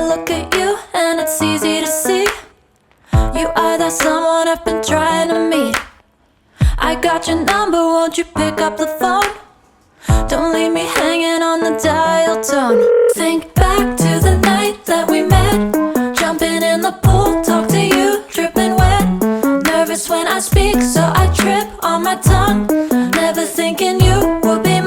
look at you and it's easy to see. You are that someone I've been trying to meet. I got your number, won't you pick up the phone? Don't leave me hanging on the dial tone. Think back to the night that we met, jumping in the pool, talk to you, dripping wet. Nervous when I speak, so I trip on my tongue, never thinking you would be